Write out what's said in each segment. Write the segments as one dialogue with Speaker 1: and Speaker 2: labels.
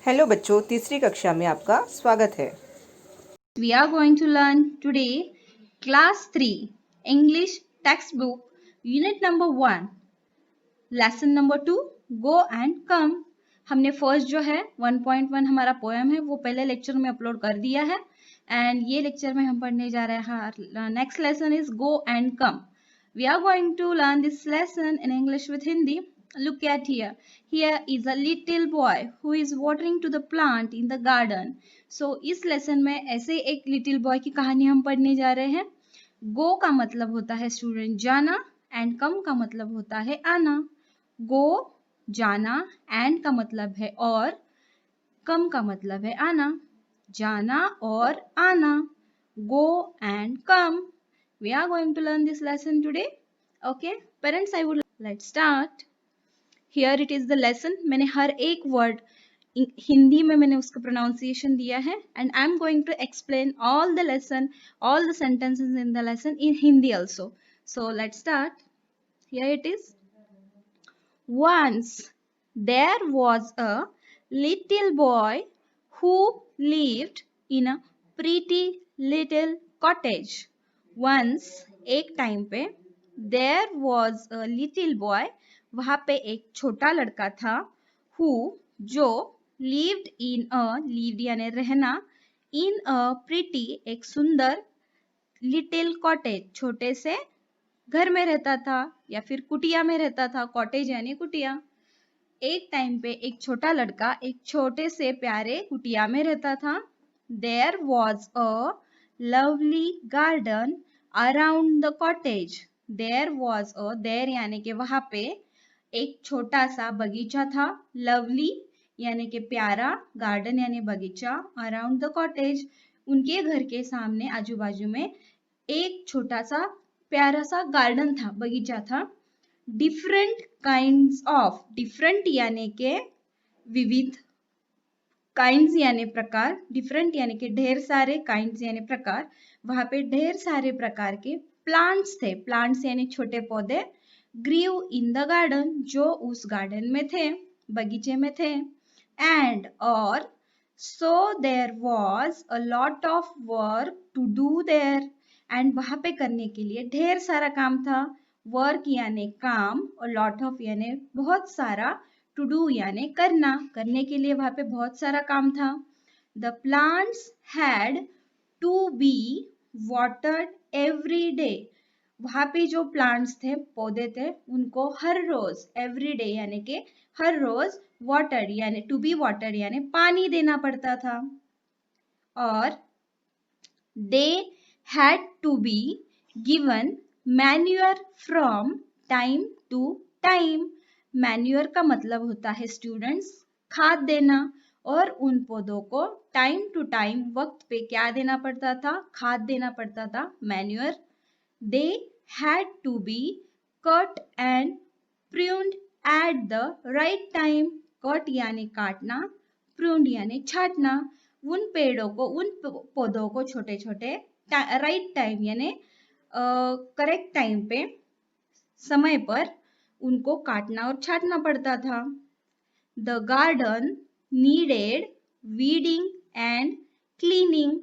Speaker 1: Hello बच्चों, तीसरी कक्षा में आपका स्वागत है।
Speaker 2: We are going to learn today class 3 English textbook unit number 1 lesson number 2 go and come। हमने फर्स्ट जो है 1.1 हमारा पोएम है वो पहले लेक्चर में अपलोड कर दिया है एंड ये लेक्चर में हम पढ़ने जा रहे हैं next lesson is go and come. We are going to learn this lesson in English with Hindi. Look at here. Here is a little boy who is watering to the plant in the garden. So इस lesson में ऐसे एक little boy की कहानी हम पढ़ने जा रहे हैं। गो का मतलब होता है स्टूडेंट जाना एंड कम का मतलब होता है आना। गो जाना एंड का मतलब है और, कम का मतलब है आना। जाना और आना, go and come। We are going to learn this lesson today. Okay, parents, I would let's start. Here it is the lesson। मैंने हर एक वर्ड हिंदी में मैंने उसका प्रोनाउंसिएशन दिया है and I am going to explain all the lesson, all the sentences in the lesson in Hindi also. So let's start. Here it is. Once there was a little boy who lived in a pretty little cottage. Once एक time पे, there was a little boy वहां पे एक छोटा लड़का था, who जो lived in a, lived यानी रहना, in a pretty एक सुंदर, little cottage छोटे से घर में रहता था या फिर कुटिया में रहता था। कॉटेज यानी कुटिया। एक टाइम पे एक छोटा लड़का एक छोटे से प्यारे कुटिया में रहता था। There was a lovely garden around the cottage. There was a, there यानी कि वहां पे एक छोटा सा बगीचा था। लवली यानी कि प्यारा, गार्डन यानी बगीचा, अराउंड द कॉटेज उनके घर के सामने आजू बाजू में एक छोटा सा प्यारा सा गार्डन था, बगीचा था। डिफरेंट काइंड्स ऑफ, डिफरेंट यानी के विविध, काइंड्स यानी प्रकार, डिफरेंट यानी कि ढेर सारे, काइंड्स यानी प्रकार। वहां पे ढेर सारे प्रकार के प्लांट्स थे, प्लांट्स यानी छोटे पौधे। ग्रीव इन द गार्डन जो उस गार्डन में थे, बगीचे में थे। एंड और so there was a lot of work to do there and वहां पे करने के लिए ढेर सारा काम था। वर्क यानी काम और लॉट ऑफ यानी बहुत सारा, टू डू यानी करना, करने के लिए वहां पे बहुत सारा काम था। The plants had to be watered every day. वहां पे जो प्लांट्स थे, पौधे थे, उनको हर रोज, एवरी डे यानी कि हर रोज, वाटर्ड यानी टू बी वाटर्ड यानी पानी देना पड़ता था। और they had to be given manure from time to time। Manure का मतलब होता है स्टूडेंट्स खाद देना, और उन पौधों को टाइम टू टाइम वक्त पे क्या देना पड़ता था, खाद देना पड़ता था, manure. They had to be cut and pruned at the right time. Cut यानी काटना, प्रून्ड यानी छाटना। उन पेड़ों को, उन पौधों को छोटे छोटे राइट टाइम यानी करेक्ट टाइम पे, समय पर उनको काटना और छाटना पड़ता था। The garden needed weeding and cleaning.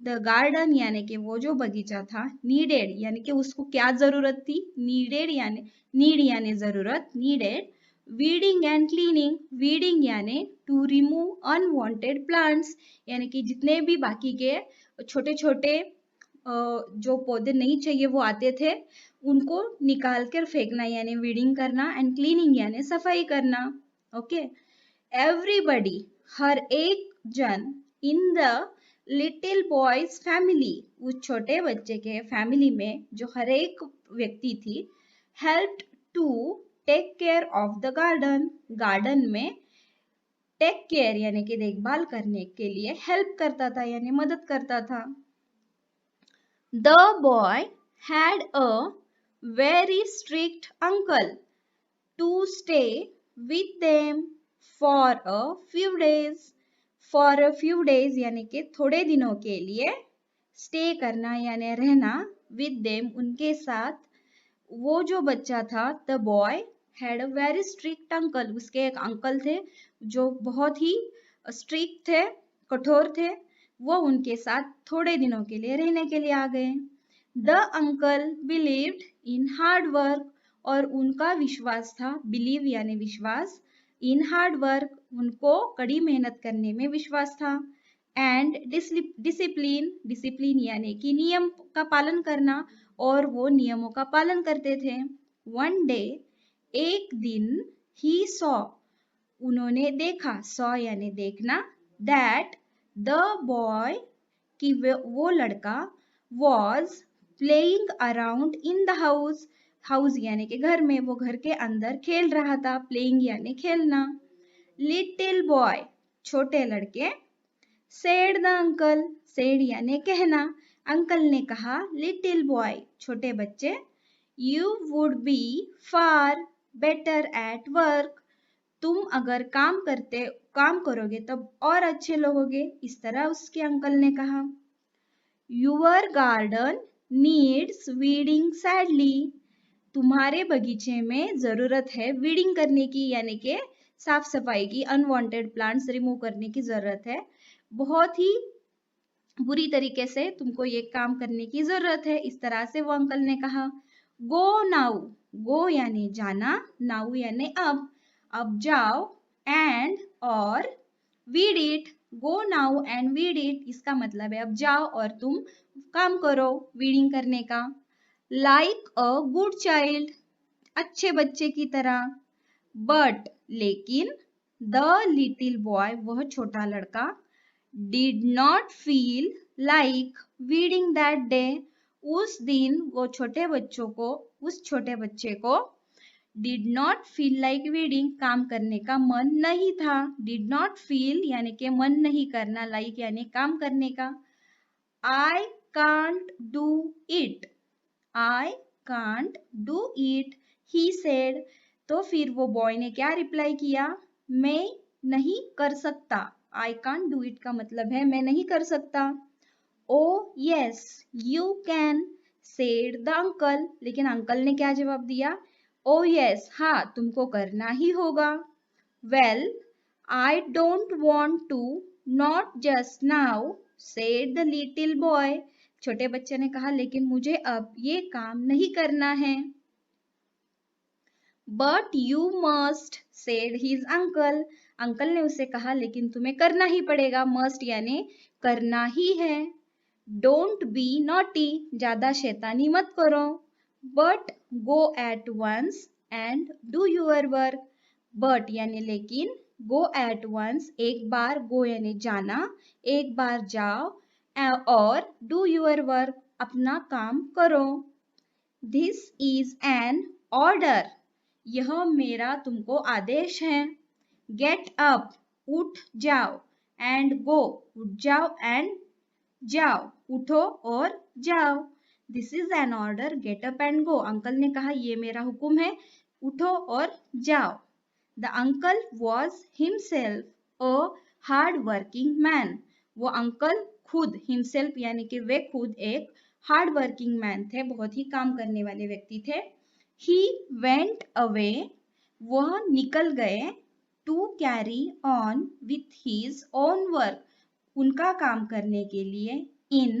Speaker 2: The garden यानी कि वो जो बगीचा था, नीडेड यानी कि उसको क्या जरूरत थी, नीडेड यानी नीड यानी जरूरत, needed weeding and cleaning. Weeding यानी टू रिमूव अनवांटेड प्लांट्स, यानी कि जितने भी बाकी के छोटे छोटे जो पौधे नहीं चाहिए वो आते थे, उनको निकाल कर फेंकना यानी वीडिंग करना, एंड क्लीनिंग यानी सफाई करना। ओके, एवरीबडी हर एक जन, in the little boys family उस छोटे बच्चे के फैमिली में जो हर एक व्यक्ति थी, helped to take care of the garden. Garden में टेक केयर यानी कि देखभाल करने के लिए हेल्प करता था यानी मदद करता था। The boy had a very strict uncle to stay with them for a few days। For a few days यानी कि थोड़े दिनों के लिए, stay करना यानी रहना, with them उनके साथ। वो जो बच्चा था, the boy had a very strict uncle, उसके एक अंकल थे जो बहुत ही स्ट्रिक्ट थे, कठोर थे, वो उनके साथ थोड़े दिनों के लिए रहने के लिए आ गए। The uncle believed in hard work, और उनका विश्वास था, बिलीव यानी विश्वास, इन हार्ड वर्क, उनको कड़ी मेहनत करने में विश्वास था, एंड डिसिप्लिन, डिसिप्लिन यानी कि नियम का पालन करना, और वो नियमों का पालन करते थे। वन डे, एक दिन, ही सॉ, उन्होंने देखा, सॉ यानी देखना, दैट द बॉय, कि वो लड़का, was playing around in the house, house यानी कि घर में, वो घर के अंदर खेल रहा था, प्लेइंग यानी खेलना। लिटिल बॉय, छोटे लड़के, सेड द अंकल, सेड यानी कहना, अंकल ने कहा, लिटिल बॉय, छोटे बच्चे, you would be far better at work, तुम अगर काम करोगे तब और अच्छे लोगोगे, इस तरह उसके अंकल ने कहा। Your garden needs weeding sadly, तुम्हारे बगीचे में जरूरत है वीडिंग करने की, यानी कि साफ सफाई की, अनवांटेड प्लांट्स रिमूव करने की जरूरत है, बहुत ही बुरी तरीके से तुमको ये काम करने की जरूरत है, इस तरह से वो अंकल ने कहा। गो नाउ, गो यानी जाना, नाउ यानी अब जाओ, एंड और weed it, go now and weed it, इसका मतलब है अब जाओ और तुम काम करो वीडिंग करने का। लाइक अ गुड चाइल्ड, अच्छे बच्चे की तरह। बट लेकिन, द लिटिल बॉय, वह छोटा लड़का, did not feel like reading that day, उस दिन वो उस छोटे बच्चे को did not feel like reading, काम करने का मन नहीं था, did not feel यानी कि मन नहीं करना, like यानी काम करने का। I can't do it, I can't do it, he said, तो फिर वो बॉय ने क्या रिप्लाई किया, मैं नहीं कर सकता, I can't do it का मतलब है मैं नहीं कर सकता। Oh yes, you can, said the uncle, लेकिन अंकल ने क्या जवाब दिया, Oh yes, हाँ तुमको करना ही होगा। Well, I don't want to, not just now, said the little boy, छोटे बच्चे ने कहा लेकिन मुझे अब ये काम नहीं करना है। But you must, said his uncle, uncle ने उसे कहा लेकिन तुम्हें करना ही पड़ेगा, must यानी करना ही है। Don't be naughty, ज्यादा शैतानी मत करो। But go at once and do your work, but यानी लेकिन, go at once एक बार, go यानी जाना, एक बार जाओ, और do your work अपना काम करो। This is an order, यह मेरा तुमको आदेश है। Get up, उठ जाओ, and go, उठ जाओ, and जाओ, उठो और जाओ। This is an order, get up and go, uncle ने कहा ये मेरा हुक्म है, उठो और जाओ। The uncle was himself a hard working man, वो अंकल खुद, himself यानी कि वे खुद एक हार्ड वर्किंग मैन थे, बहुत ही काम करने वाले व्यक्ति थे। He went away, वह निकल गए, to carry on with his own work, उनका काम करने के लिए, in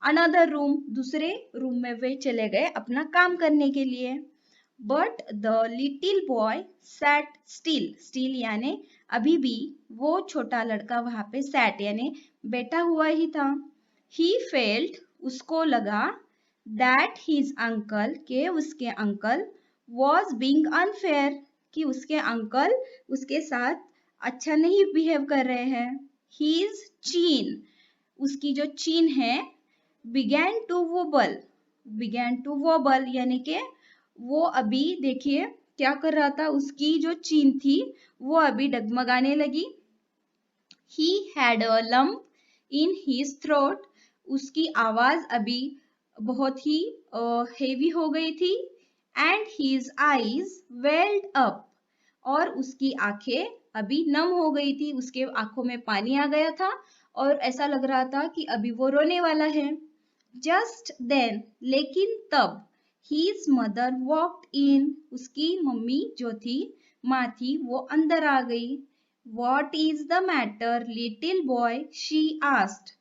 Speaker 2: another room, दूसरे रूम में वे चले गए अपना काम करने के लिए। But the little boy sat still, still यानी अभी भी, वो छोटा लड़का वहां पे sat यानी बैठा हुआ ही था। He felt, उसको लगा, that his uncle, के उसके अंकल, was being unfair, कि उसके अंकल उसके साथ अच्छा नहीं बिहेव कर रहे हैं। His chin, उसकी जो चीन है, began to wobble, began to wobble यानी कि वो अभी देखिए क्या कर रहा था, उसकी जो चीन थी वो अभी डगमगाने लगी। He had a lump in his throat, उसकी आवाज अभी बहुत ही हेवी हो गई थी। And his eyes welled up, और उसकी आंखें अभी नम हो गई थी, उसके आंखों में पानी आ गया था और ऐसा लग रहा था कि अभी वो रोने वाला है। Just then, लेकिन तब, his mother walked in, उसकी मम्मी जो थी, माँ थी, वो अंदर आ गई। What is the matter, little boy? She asked.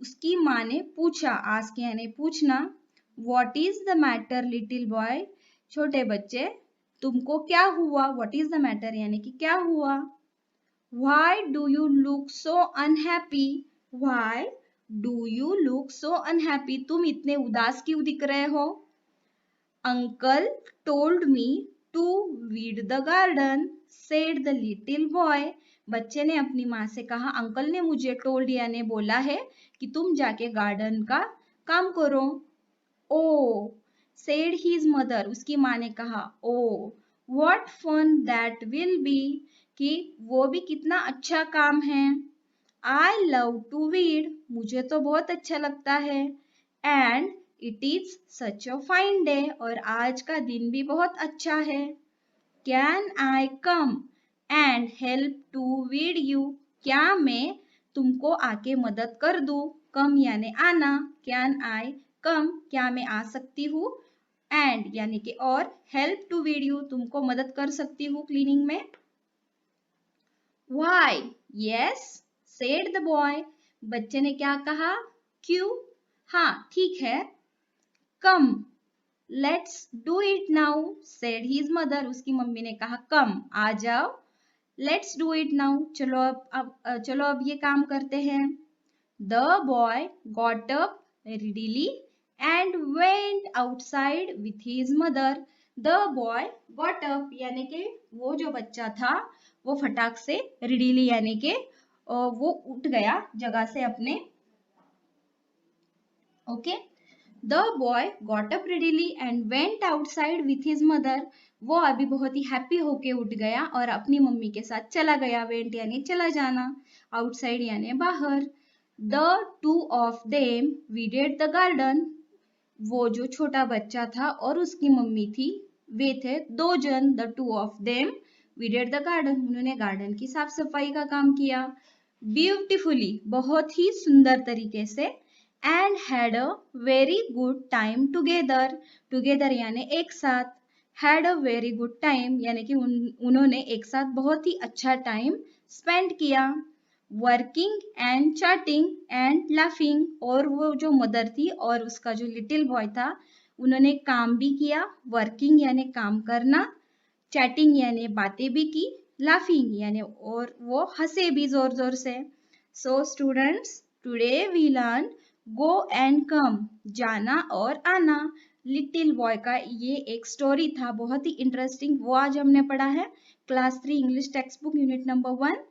Speaker 2: उसकी माँ ने पूछा, ask यानी पूछना. What is the matter, little boy? छोटे बच्चे, तुमको क्या हुआ? What is the matter यानी कि क्या हुआ? Why do you look so unhappy? Why do you look so unhappy? तुम इतने उदास क्यों दिख रहे हो? Uncle told me to weed the garden, said the little boy. बच्चे ने अपनी माँ से कहा, अंकल ने मुझे टोल्ड यानी बोला है कि तुम जाके गार्डन का काम करो. Oh, said his mother. उसकी माँ ने कहा, oh, what fun that will be. कि वो भी कितना अच्छा काम है. I love to weed. मुझे तो बहुत अच्छा लगता है. And it is such a fine day. और आज का दिन भी बहुत अच्छा है. Can I come and help to weed you? क्या मैं तुमको आके मदद कर दूं? Come यानी आना. Can I come? क्या मैं आ सकती हूँ? And यानी कि और help to weed you, तुमको मदद कर सकती हूँ क्लीनिंग में. Why? Yes, said the boy. बच्चे ने क्या कहा? क्यों? हाँ, ठीक है. Come, let's do it now, said his mother. उसकी मम्मी ने कहा, come, आ जाओ. Let's do it now. चलो अब ये काम करते हैं. The boy got up readily and went outside with his mother. The boy got up यानी कि वो जो बच्चा था वो फटाक से readily यानी कि वो उठ गया जगह से अपने. Okay. The boy got up readily and went outside with his mother. वो अभी बहुत ही हैप्पी होके उठ गया और अपनी मम्मी के साथ चला गया. Went यानी चला जाना, outside यानी बाहर. The two of them weeded the garden. वो जो छोटा बच्चा था और उसकी मम्मी थी, वे थे दो जन. The two of them weeded the garden. उन्होंने गार्डन की साफ सफाई का काम किया. Beautifully, बहुत ही सुंदर तरीके से. And had a very good time together. Together यानी एक साथ. Had a very good time यानी कि उन्होंने एक साथ बहुत ही अच्छा टाइम स्पेंड किया. Working and chatting and laughing. और वो जो मदर थी और उसका जो लिटिल बॉय था उन्होंने काम भी किया. Working यानी काम करना, chatting यानी बातें भी की, laughing यानी और वो हंसे भी जोर जोर से. So students, today we learn go and come, जाना और आना. लिटिल बॉय का ये एक स्टोरी था, बहुत ही इंटरेस्टिंग. वो आज हमने पढ़ा है class 3 English text book unit number 1